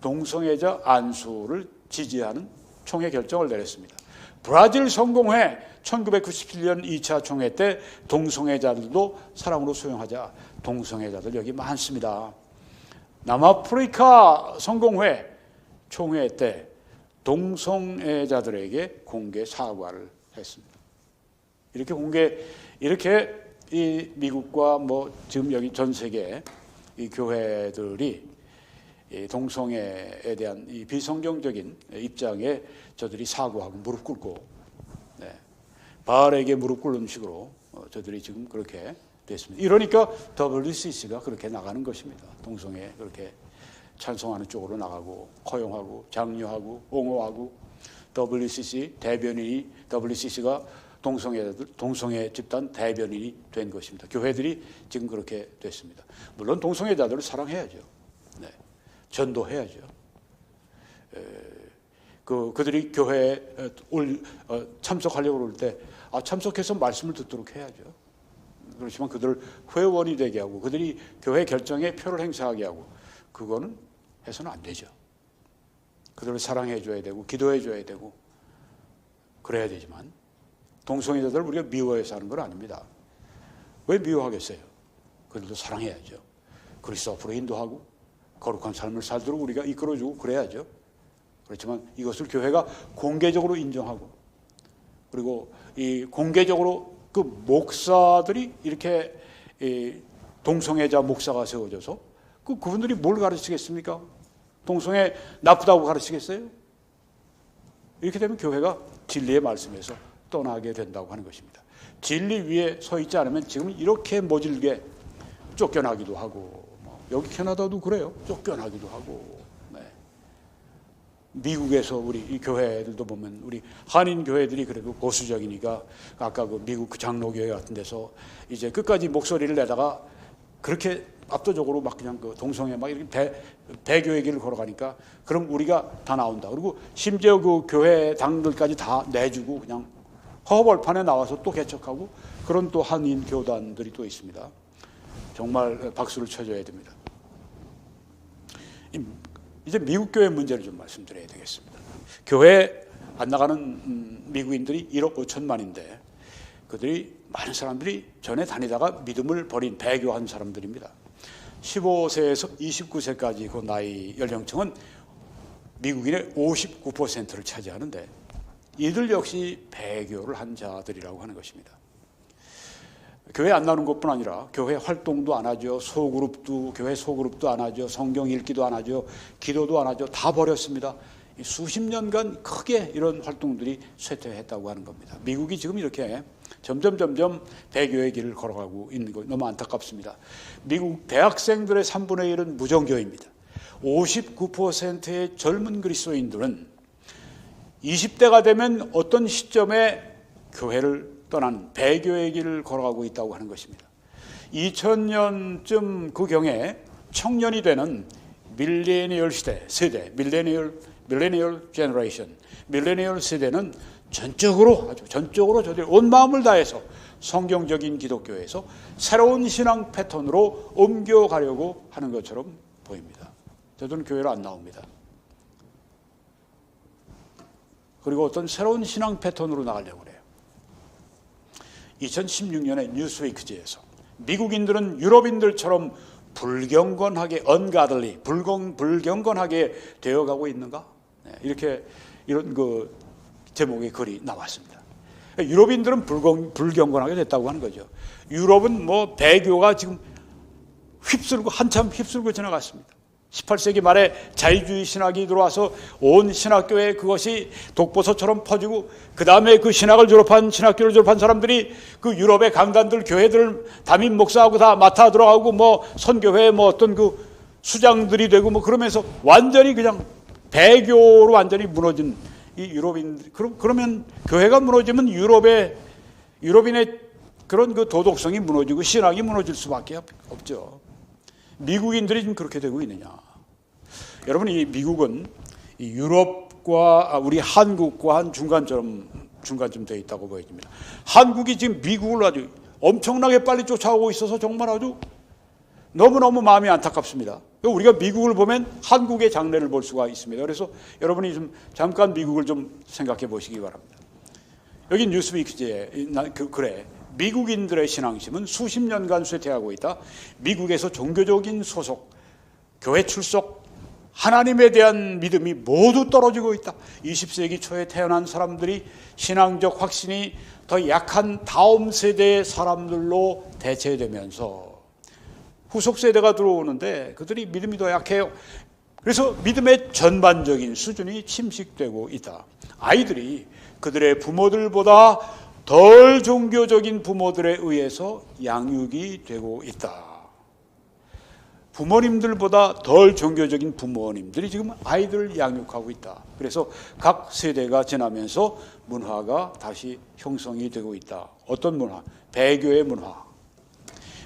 동성애자 안수를 지지하는 총회 결정을 내렸습니다. 브라질 성공회 1997년 2차 총회 때 동성애자들도 사랑으로 수용하자. 동성애자들 여기 많습니다. 남아프리카 성공회 총회 때 동성애자들에게 공개 사과를 했습니다. 이렇게 이 미국과 뭐 지금 여기 전 세계 이 교회들이 이 동성애에 대한 이 비성경적인 입장에 저들이 사과하고 무릎 꿇고, 네, 바알에게 무릎 꿇는 식으로 저들이 지금 그렇게 됐습니다. 이러니까 WCC가 그렇게 나가는 것입니다. 동성애 그렇게 찬송하는 쪽으로 나가고 허용하고 장려하고 옹호하고 WCC 대변인이 WCC가 동성애 집단 대변인이 된 것입니다. 교회들이 지금 그렇게 됐습니다. 물론 동성애자들을 사랑해야죠. 네, 전도해야죠. 그들이 교회에 참석하려고 그럴 때 참석해서 말씀을 듣도록 해야죠. 그렇지만 그들을 회원이 되게 하고 그들이 교회 결정에 표를 행사하게 하고 그거는 해서는 안 되죠. 그들을 사랑해줘야 되고 기도해줘야 되고 그래야 되지만 동성애자들을 우리가 미워해서 하는 건 아닙니다. 왜 미워하겠어요? 그들도 사랑해야죠. 그리스도 앞으로 인도하고 거룩한 삶을 살도록 우리가 이끌어주고 그래야죠. 그렇지만 이것을 교회가 공개적으로 인정하고 그리고 이 공개적으로 그 목사들이 이렇게 동성애자 목사가 세워져서 그분들이 뭘 가르치겠습니까? 동성애 나쁘다고 가르치겠어요? 이렇게 되면 교회가 진리의 말씀에서 떠나게 된다고 하는 것입니다. 진리 위에 서 있지 않으면 지금 이렇게 모질게 쫓겨나기도 하고 여기 캐나다도 그래요. 쫓겨나기도 하고 미국에서 우리 이 교회들도 보면 우리 한인 교회들이 그래도 보수적이니까 아까 그 미국 그 장로교회 같은 데서 이제 끝까지 목소리를 내다가 그렇게 압도적으로 막 그냥 그 동성애 막 이렇게 배교의 길을 걸어가니까 그럼 우리가 다 나온다. 그리고 심지어 그 교회 당들까지 다 내주고 그냥 허벌판에 나와서 또 개척하고 그런 또 한인 교단들이 또 있습니다. 정말 박수를 쳐줘야 됩니다. 이제 미국 교회 문제를 좀 말씀드려야 되겠습니다. 교회 안 나가는 미국인들이 1억 5천만인데 그들이 많은 사람들이 전에 다니다가 믿음을 버린 배교한 사람들입니다. 15세에서 29세까지 그 나이 연령층은 미국인의 59%를 차지하는데 이들 역시 배교를 한 자들이라고 하는 것입니다. 교회 안 나오는 것뿐 아니라 교회 활동도 안 하죠. 교회 소그룹도 안 하죠. 성경 읽기도 안 하죠. 기도도 안 하죠. 다 버렸습니다. 수십 년간 크게 이런 활동들이 쇠퇴했다고 하는 겁니다. 미국이 지금 이렇게 점점 배교의 길을 걸어가고 있는 거 너무 안타깝습니다. 미국 대학생들의 3분의 1은 무정교입니다. 59%의 젊은 그리스도인들은 20대가 되면 어떤 시점에 교회를 떠나는 배교의 길을 걸어가고 있다고 하는 것입니다. 2000년쯤 그 경에 청년이 되는 밀레니얼 세대, 밀레니얼 제너레이션, 밀레니얼 세대는 아주 전적으로 저들이 온 마음을 다해서 성경적인 기독교에서 새로운 신앙 패턴으로 옮겨가려고 하는 것처럼 보입니다. 저들은 교회로 안 나옵니다. 그리고 어떤 새로운 신앙 패턴으로 나가려고 그래요. 2016년에 뉴스위크지에서 미국인들은 유럽인들처럼 불경건하게 불경건하게 되어가고 있는가? 이런 그 제목의 글이 나왔습니다. 유럽인들은 불경건하게 됐다고 하는 거죠. 유럽은 뭐 배교가 지금 한참 휩쓸고 지나갔습니다. 18세기 말에 자유주의 신학이 들어와서 온 신학교에 그것이 독보서처럼 퍼지고 그 다음에 그 신학교를 졸업한 사람들이 그 유럽의 강단들 교회들 담임 목사하고 다 맡아 들어가고 뭐 선교회 뭐 어떤 그 수장들이 되고 뭐 그러면서 완전히 그냥 배교로 완전히 무너진 이 유럽인 그러면 교회가 무너지면 유럽인의 그런 그 도덕성이 무너지고 신학이 무너질 수밖에 없죠. 미국인들이 지금 그렇게 되고 있느냐? 여러분, 이 미국은 이 유럽과 우리 한국과 한 중간쯤 되어 있다고 보여집니다. 한국이 지금 미국을 아주 엄청나게 빨리 쫓아오고 있어서 정말 아주 너무너무 마음이 안타깝습니다. 우리가 미국을 보면 한국의 장래를 볼 수가 있습니다. 그래서 여러분이 좀 잠깐 미국을 좀 생각해 보시기 바랍니다. 여기 뉴스위크지에 그래 미국인들의 신앙심은 수십 년간 쇠퇴하고 있다. 미국에서 종교적인 소속, 교회 출석, 하나님에 대한 믿음이 모두 떨어지고 있다. 20세기 초에 태어난 사람들이 신앙적 확신이 더 약한 다음 세대의 사람들로 대체되면서 후속 세대가 들어오는데 그들이 믿음이 더 약해요. 그래서 믿음의 전반적인 수준이 침식되고 있다. 아이들이 그들의 부모들보다 덜 종교적인 부모들에 의해서 양육이 되고 있다. 부모님들보다 덜 종교적인 부모님들이 지금 아이들을 양육하고 있다. 그래서 각 세대가 지나면서 문화가 다시 형성이 되고 있다. 어떤 문화? 배교의 문화.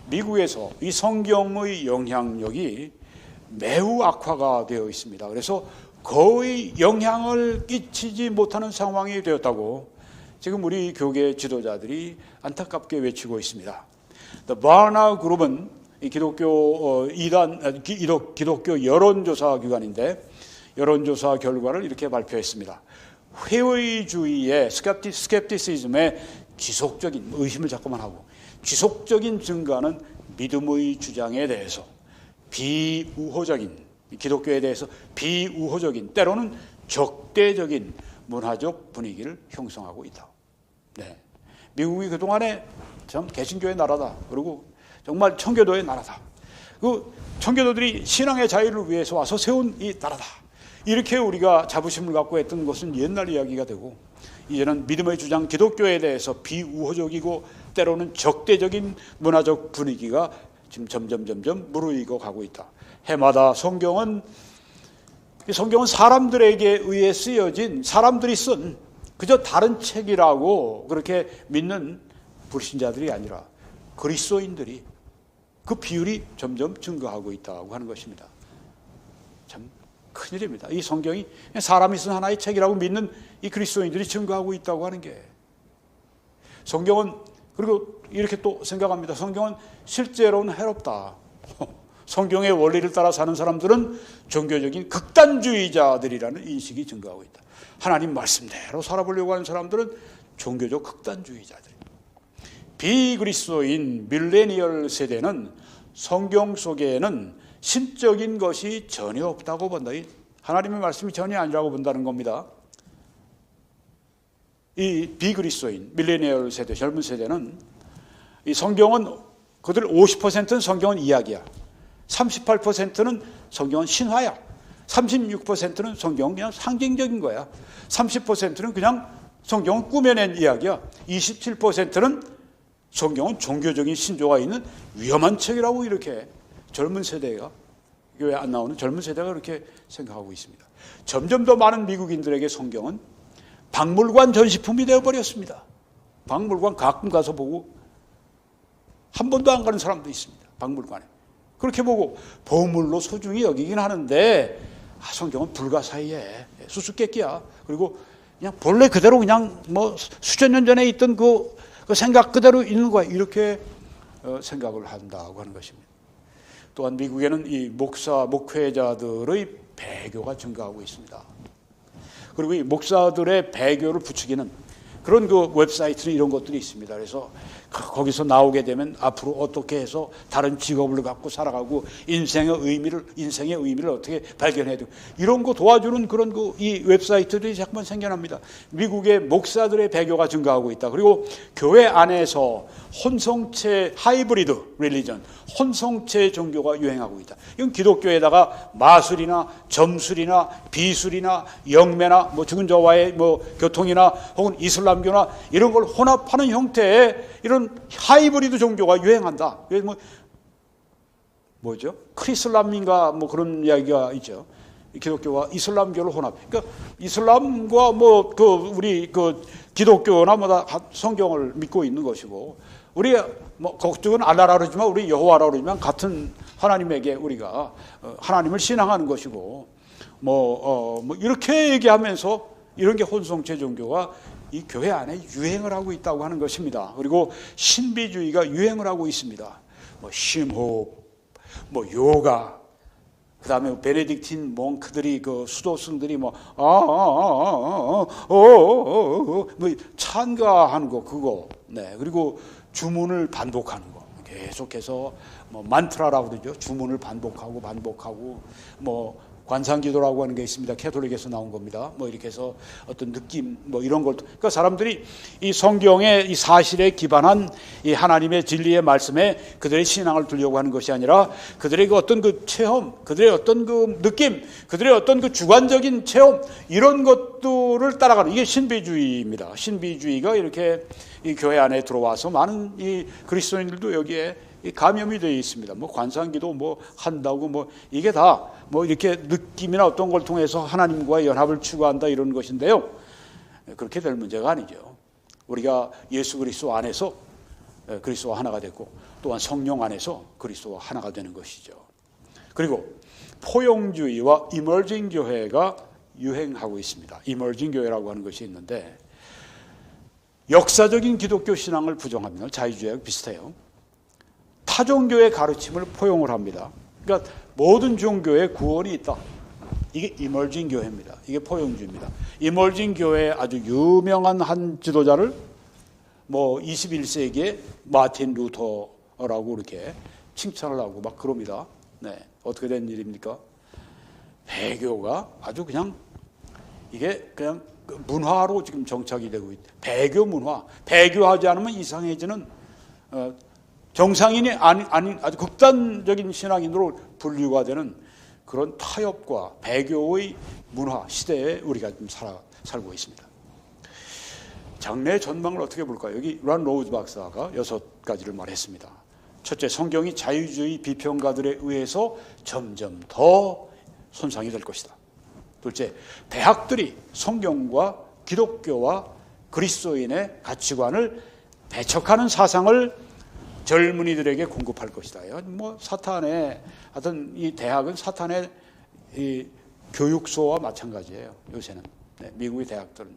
미국에서 이 성경의 영향력이 매우 악화가 되어 있습니다. 그래서 거의 영향을 끼치지 못하는 상황이 되었다고 지금 우리 교계 지도자들이 안타깝게 외치고 있습니다. The Barna 그룹은 기독교 기독교 여론조사 기관인데 여론조사 결과를 이렇게 발표했습니다. 회의주의의 스캡티시즘의 지속적인 의심을 자꾸만 하고 지속적인 증가는 믿음의 주장에 대해서 비우호적인 기독교에 대해서 비우호적인 때로는 적대적인 문화적 분위기를 형성하고 있다. 네. 미국이 그동안에 참 개신교의 나라다. 그리고 정말 청교도의 나라다. 그 청교도들이 신앙의 자유를 위해서 와서 세운 이 나라다. 이렇게 우리가 자부심을 갖고 했던 것은 옛날 이야기가 되고 이제는 믿음의 주장 기독교에 대해서 비우호적이고 때로는 적대적인 문화적 분위기가 지금 점점 무르익어 가고 있다. 해마다 성경은 사람들에게 의해 쓰여진 사람들이 쓴 그저 다른 책이라고 그렇게 믿는 불신자들이 아니라 그리스도인들이 그 비율이 점점 증가하고 있다고 하는 것입니다. 참 큰일입니다. 이 성경이 사람이 쓴 하나의 책이라고 믿는 이 그리스도인들이 증가하고 있다고 하는 게 성경은 그리고 이렇게 또 생각합니다. 성경은 실제로는 해롭다. 성경의 원리를 따라 사는 사람들은 종교적인 극단주의자들이라는 인식이 증가하고 있다. 하나님 말씀대로 살아보려고 하는 사람들은 종교적 극단주의자들. 비그리스도인 밀레니얼 세대는 성경 속에는 신적인 것이 전혀 없다고 본다. 하나님의 말씀이 전혀 아니라고 본다는 겁니다. 이 비그리스도인 밀레니얼 세대, 젊은 세대는 이 성경은 그들 50%는 성경은 이야기야. 38%는 성경은 신화야. 36%는 성경은 그냥 상징적인 거야. 30%는 그냥 성경은 꾸며낸 이야기야. 27%는 성경은 종교적인 신조가 있는 위험한 책이라고 이렇게 젊은 세대가 교회 안 나오는 젊은 세대가 그렇게 생각하고 있습니다. 점점 더 많은 미국인들에게 성경은 박물관 전시품이 되어버렸습니다. 박물관 가끔 가서 보고 한 번도 안 가는 사람도 있습니다. 박물관에. 그렇게 보고 보물로 소중히 여기긴 하는데 성경은 불가사의해. 수수께끼야. 그리고 그냥 본래 그대로 그냥 뭐 수천 년 전에 있던 그 생각 그대로 있는 거야. 이렇게 생각을 한다고 하는 것입니다. 또한 미국에는 이 목회자들의 배교가 증가하고 있습니다. 그리고 이 목사들의 배교를 부추기는 그런 그 웹사이트는 이런 것들이 있습니다. 그래서 거기서 나오게 되면 앞으로 어떻게 해서 다른 직업을 갖고 살아가고 인생의 의미를 어떻게 발견해야 되고 이런 거 도와주는 그런 이 웹사이트들이 자꾸만 생겨납니다. 미국의 목사들의 배교가 증가하고 있다. 그리고 교회 안에서 혼성체 하이브리드 릴리전, 혼성체 종교가 유행하고 있다. 이건 기독교에다가 마술이나 점술이나 비술이나 영매나 죽은 자와의 교통이나 혹은 이슬람교나 이런 걸 혼합하는 형태의 이런 하이브리드 종교가 유행한다. 그래서 뭐죠? 크리슬람인가 그런 이야기가 있죠. 기독교와 이슬람교를 혼합. 그러니까 이슬람과 우리 기독교나 성경을 믿고 있는 것이고 우리 그쪽은 알라라 그러지만 우리 여호와라 그러지만 같은 하나님에게 우리가 하나님을 신앙하는 것이고 이렇게 얘기하면서 이런 게 혼성체 종교가 이 교회 안에 유행을 하고 있다고 하는 것입니다. 그리고 신비주의가 유행을 하고 있습니다. 심호흡, 뭐 요가, 그 다음에 베네딕틴 몽크들이 그 수도승들이 뭐 찬가하는 거 그거, 네, 그리고 주문을 반복하는 거 계속해서 뭐 만트라라고 그러죠. 주문을 반복하고 뭐 관상기도라고 하는 게 있습니다. 캐톨릭에서 나온 겁니다. 뭐 이렇게 해서 어떤 느낌 뭐 이런 걸, 그러니까 사람들이 이 성경의 이 사실에 기반한 이 하나님의 진리의 말씀에 그들의 신앙을 두려고 하는 것이 아니라 그들의 그 어떤 그 체험, 그들의 어떤 그 느낌, 그들의 어떤 그 주관적인 체험, 이런 것들을 따라가는, 이게 신비주의입니다. 신비주의가 이렇게 이 교회 안에 들어와서 많은 이 그리스도인들도 여기에 감염이 되어 있습니다. 뭐 관상기도 뭐 한다고 뭐 이게 다 뭐 이렇게 느낌이나 어떤 걸 통해서 하나님과 연합을 추구한다 이런 것인데요. 그렇게 될 문제가 아니죠. 우리가 예수 그리스도 안에서 그리스도와 하나가 됐고, 또한 성령 안에서 그리스도와 하나가 되는 것이죠. 그리고 포용주의와 이머징 교회가 유행하고 있습니다. 이머징 교회라고 하는 것이 있는데, 역사적인 기독교 신앙을 부정합니다. 자유주의와 비슷해요. 타종교의 가르침을 포용을 합니다. 그러니까 모든 종교에 구원이 있다. 이게 이머징 교회입니다. 이게 포용주의입니다. 이머징 교회의 아주 유명한 한 지도자를 뭐 21세기에 마틴 루터라고 이렇게 칭찬을 하고 막 그럽니다. 네, 어떻게 된 일입니까? 배교가 아주 그냥 이게 그냥 문화로 지금 정착이 되고 있다. 배교 문화. 배교하지 않으면 이상해지는 정상인이 아닌 아주 극단적인 신앙인으로 분류가 되는 그런 타협과 배교의 문화 시대에 우리가 지금 살고 있습니다. 장래 전망을 어떻게 볼까요? 여기 란 로우즈 박사가 6가지를 말했습니다. 첫째, 성경이 자유주의 비평가들에 의해서 점점 더 손상이 될 것이다. 둘째, 대학들이 성경과 기독교와 그리스도인의 가치관을 배척하는 사상을 젊은이들에게 공급할 것이다. 뭐 사탄의 하여튼 이 대학은 사탄의 이 교육소와 마찬가지예요. 요새는 네, 미국의 대학들은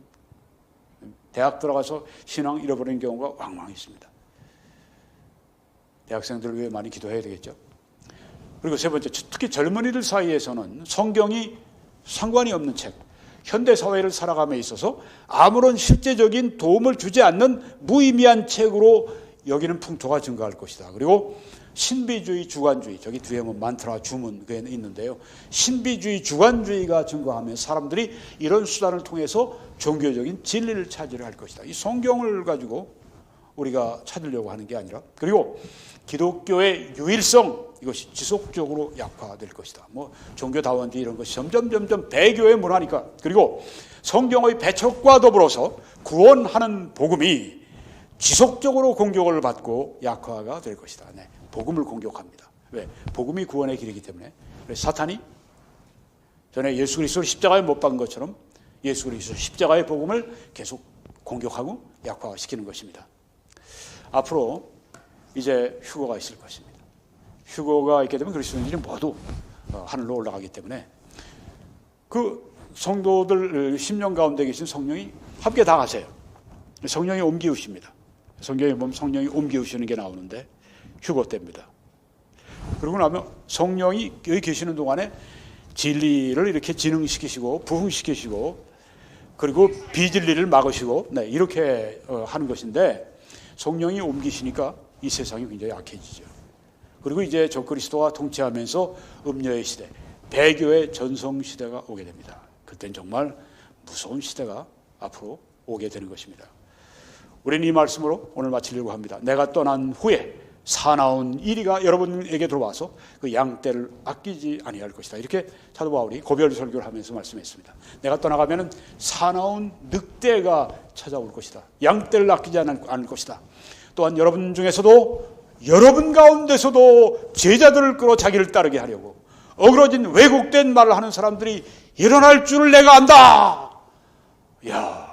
대학 들어가서 신앙 잃어버리는 경우가 왕왕 있습니다. 대학생들을 위해 많이 기도해야 되겠죠. 그리고 세 번째, 특히 젊은이들 사이에서는 성경이 상관이 없는 책, 현대 사회를 살아감에 있어서 아무런 실제적인 도움을 주지 않는 무의미한 책으로 여기는 풍토가 증가할 것이다. 그리고 신비주의, 주관주의, 저기 뒤에 뭐 만트라, 주문 그게 있는데요. 신비주의, 주관주의가 증가하면 사람들이 이런 수단을 통해서 종교적인 진리를 찾으려 할 것이다. 이 성경을 가지고 우리가 찾으려고 하는 게 아니라, 그리고 기독교의 유일성, 이것이 지속적으로 약화될 것이다. 뭐 종교다원주의 이런 것이 점점 배교의 문화니까. 그리고 성경의 배척과 더불어서 구원하는 복음이 지속적으로 공격을 받고 약화가 될 것이다. 네, 복음을 공격합니다. 왜? 복음이 구원의 길이기 때문에. 사탄이 전에 예수 그리스도를 십자가에 못 박은 것처럼 예수 그리스도 십자가의 복음을 계속 공격하고 약화시키는 것입니다. 앞으로 이제 휴거가 있을 것입니다. 휴거가 있게 되면 그리스도인들이 모두 하늘로 올라가기 때문에 그 성도들 심령 가운데 계신 성령이 함께 다 가세요. 성령이 옮기우십니다. 성경에 보면 성령이 옮기우시는 게 나오는데 휴거 때입니다. 그러고 나면 성령이 여기 계시는 동안에 진리를 이렇게 진흥시키시고 부흥시키시고 그리고 비진리를 막으시고 네, 이렇게 하는 것인데, 성령이 옮기시니까 이 세상이 굉장히 약해지죠. 그리고 이제 적그리스도와 통치하면서 음녀의 시대, 배교의 전성 시대가 오게 됩니다. 그땐 정말 무서운 시대가 앞으로 오게 되는 것입니다. 우리는 이 말씀으로 오늘 마치려고 합니다. 내가 떠난 후에 사나운 이리가 여러분에게 들어와서 그 양떼를 아끼지 아니할 것이다. 이렇게 사도 바울이 고별 설교를 하면서 말씀했습니다. 내가 떠나가면은 사나운 늑대가 찾아올 것이다. 양떼를 아끼지 않을 것이다. 또한 여러분 중에서도, 여러분 가운데서도 제자들을 끌어 자기를 따르게 하려고 어그러진 왜곡된 말을 하는 사람들이 일어날 줄을 내가 안다. 야,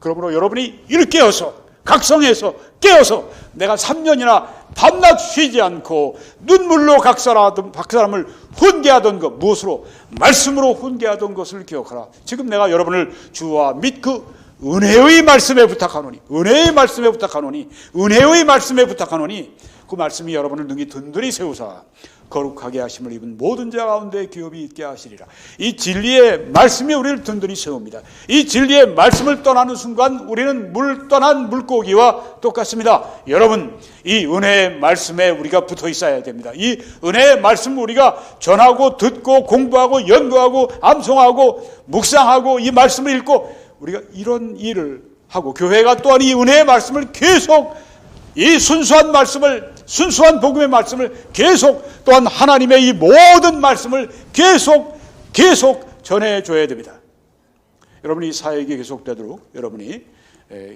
그러므로 여러분이 일깨어서 각성해서 깨어서 내가 3년이나 밤낮 쉬지 않고 눈물로 각 사람을 훈계하던 것, 무엇으로? 말씀으로 훈계하던 것을 기억하라. 지금 내가 여러분을 주와 및 그 은혜의 말씀에 부탁하노니, 은혜의 말씀에 부탁하노니, 은혜의 말씀에 부탁하노니, 그 말씀이 여러분을 능히 든든히 세우사 거룩하게 하심을 입은 모든 자 가운데 기업이 있게 하시리라. 이 진리의 말씀이 우리를 든든히 세웁니다. 이 진리의 말씀을 떠나는 순간 우리는 떠난 물고기와 똑같습니다. 여러분, 이 은혜의 말씀에 우리가 붙어 있어야 됩니다. 이 은혜의 말씀을 우리가 전하고 듣고 공부하고 연구하고 암송하고 묵상하고 이 말씀을 읽고 우리가 이런 일을 하고, 교회가 또한 이 은혜의 말씀을 계속, 이 순수한 복음의 말씀을 계속, 또한 하나님의 이 모든 말씀을 계속 전해줘야 됩니다. 여러분이 이 사역이 계속되도록 여러분이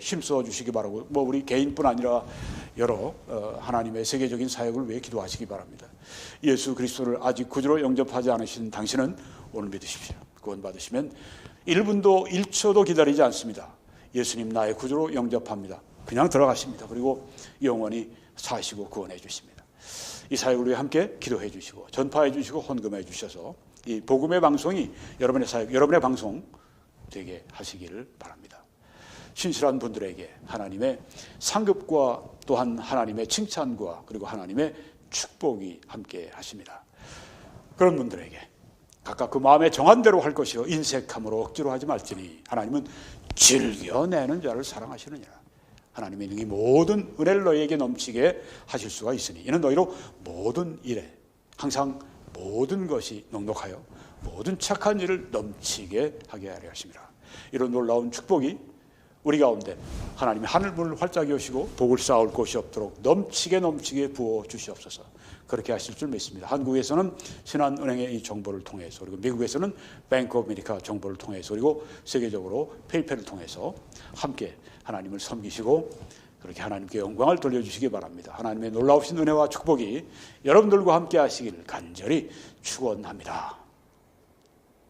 힘써 주시기 바라고, 우리 개인뿐 아니라 여러 하나님의 세계적인 사역을 위해 기도하시기 바랍니다. 예수 그리스도를 아직 구주로 영접하지 않으신 당신은 오늘 믿으십시오. 구원 받으시면 1분도 1초도 기다리지 않습니다. 예수님 나의 구주로 영접합니다. 그냥 들어가십니다. 그리고 영원히 사시고 구원해 주십니다. 이 사역을 위해 함께 기도해 주시고 전파해 주시고 헌금해 주셔서 이 복음의 방송이 여러분의 사역, 여러분의 방송 되게 하시기를 바랍니다. 신실한 분들에게 하나님의 상급과 또한 하나님의 칭찬과 그리고 하나님의 축복이 함께 하십니다. 그런 분들에게 각각 그 마음에 정한 대로 할 것이요 인색함으로 억지로 하지 말지니 하나님은 즐겨내는 자를 사랑하시느니라. 하나님의 능히 모든 은혜를 너희에게 넘치게 하실 수가 있으니 이는 너희로 모든 일에 항상 모든 것이 넉넉하여 모든 착한 일을 넘치게 하게 하려 하십니다. 이런 놀라운 축복이 우리 가운데 하나님의 하늘문을 활짝 여시고 복을 쌓을 곳이 없도록 넘치게 부어 주시옵소서. 그렇게 하실 줄 믿습니다. 한국에서는 신한은행의 이 정보를 통해서, 그리고 미국에서는 뱅크 오브 아메리카 정보를 통해서, 그리고 세계적으로 페이팔을 통해서 함께 하나님을 섬기시고 그렇게 하나님께 영광을 돌려주시기 바랍니다. 하나님의 놀라우신 은혜와 축복이 여러분들과 함께 하시기를 간절히 축원합니다.